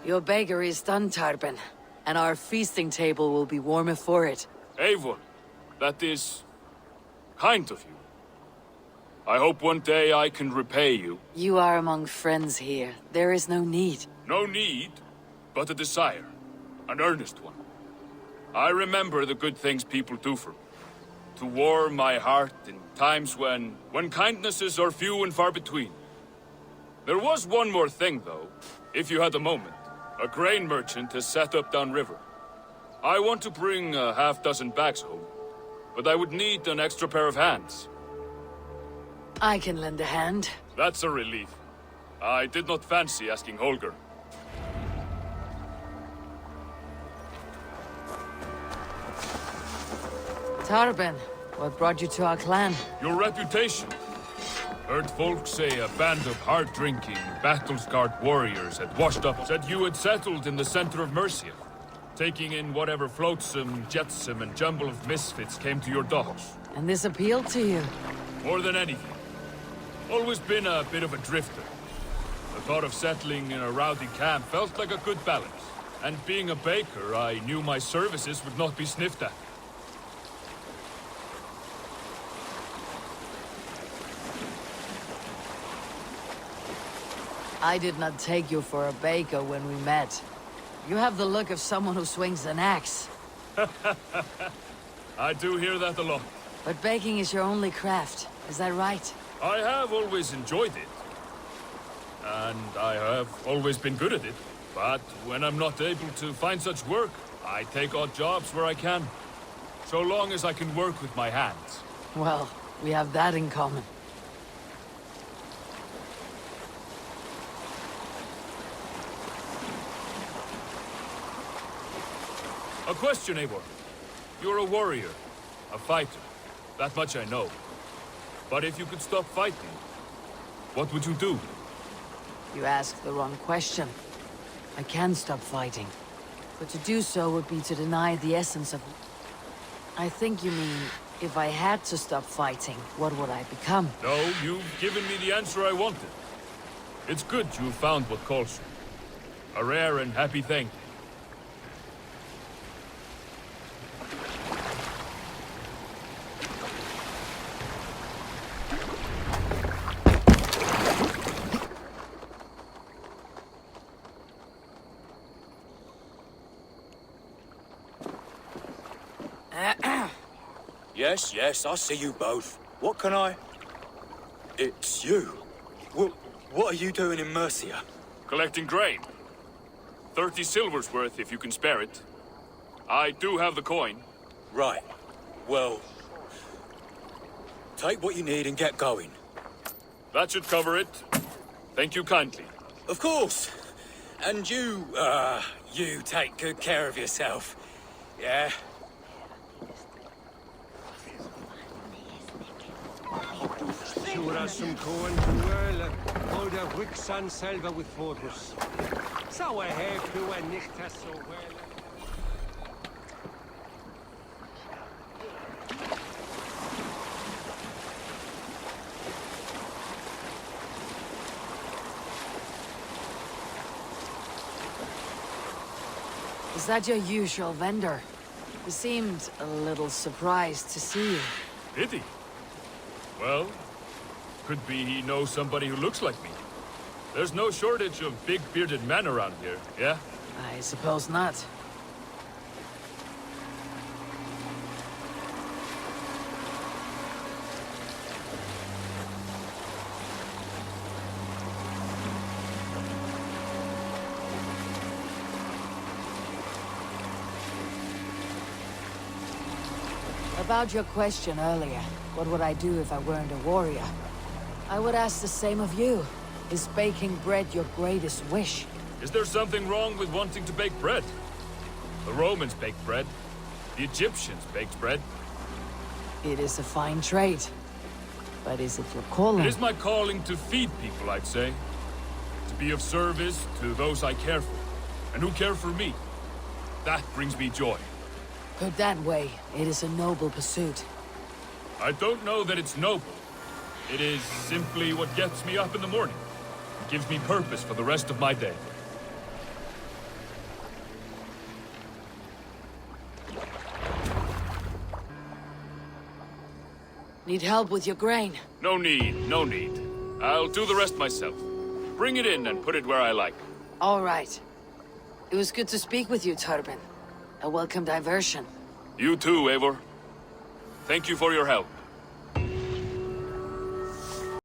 Your bakery is done, Tarben, and our feasting table will be warmer for it. Eivor, that is kind of you. I hope one day I can repay you. You are among friends here. There is no need. No need, but a desire. An earnest one. I remember the good things people do for me. To warm my heart in times when kindnesses are few and far between. There was one more thing, though, if you had a moment. A grain merchant has set up downriver. I want to bring a half-dozen bags home, but I would need an extra pair of hands. I can lend a hand. That's a relief. I did not fancy asking Holger. Tarben, what brought you to our clan? Your reputation. Heard folk say a band of hard-drinking, battle-scarred warriors had washed up. Said you had settled in the center of Mercia, taking in whatever flotsam, jetsam, and jumble of misfits came to your docks. And this appealed to you? More than anything. Always been a bit of a drifter. The thought of settling in a rowdy camp felt like a good balance. And being a baker, I knew my services would not be sniffed at. I did not take you for a baker when we met. You have the look of someone who swings an axe. I do hear that a lot. But baking is your only craft, is that right? I have always enjoyed it. And I have always been good at it. But when I'm not able to find such work, I take odd jobs where I can. So long as I can work with my hands. Well, we have that in common. A question, Eivor. You're a warrior, a fighter. That much I know. But if you could stop fighting, what would you do? You ask the wrong question. I can stop fighting. But to do so would be to deny the essence of... I think you mean, if I had to stop fighting, what would I become? No, you've given me the answer I wanted. It's good you found what calls you. A rare and happy thing. Yes, I see you both. What can I... It's you. What are you doing in Mercia? Collecting grain. 30 silver's worth if you can spare it. I do have the coin. Right. Well... Take what you need and get going. That should cover it. Thank you kindly. Of course. And you take good care of yourself. Yeah? Sura som koen tuele, oder Wixan selber with Fortus. So I have to and nicht as so well. Is that your usual vendor? He seemed a little surprised to see you. Did he? Well, could be he knows somebody who looks like me. There's no shortage of big bearded men around here, yeah? I suppose not. About your question earlier, what would I do if I weren't a warrior? I would ask the same of you. Is baking bread your greatest wish? Is there something wrong with wanting to bake bread? The Romans baked bread. The Egyptians baked bread. It is a fine trade. But is it your calling? It is my calling to feed people, I'd say. To be of service to those I care for, and who care for me. That brings me joy. Put that way, it is a noble pursuit. I don't know that it's noble. It is simply what gets me up in the morning. It gives me purpose for the rest of my day. Need help with your grain? No need, no need. I'll do the rest myself. Bring it in and put it where I like. All right. It was good to speak with you, Turbin. A welcome diversion. You too, Eivor. Thank you for your help.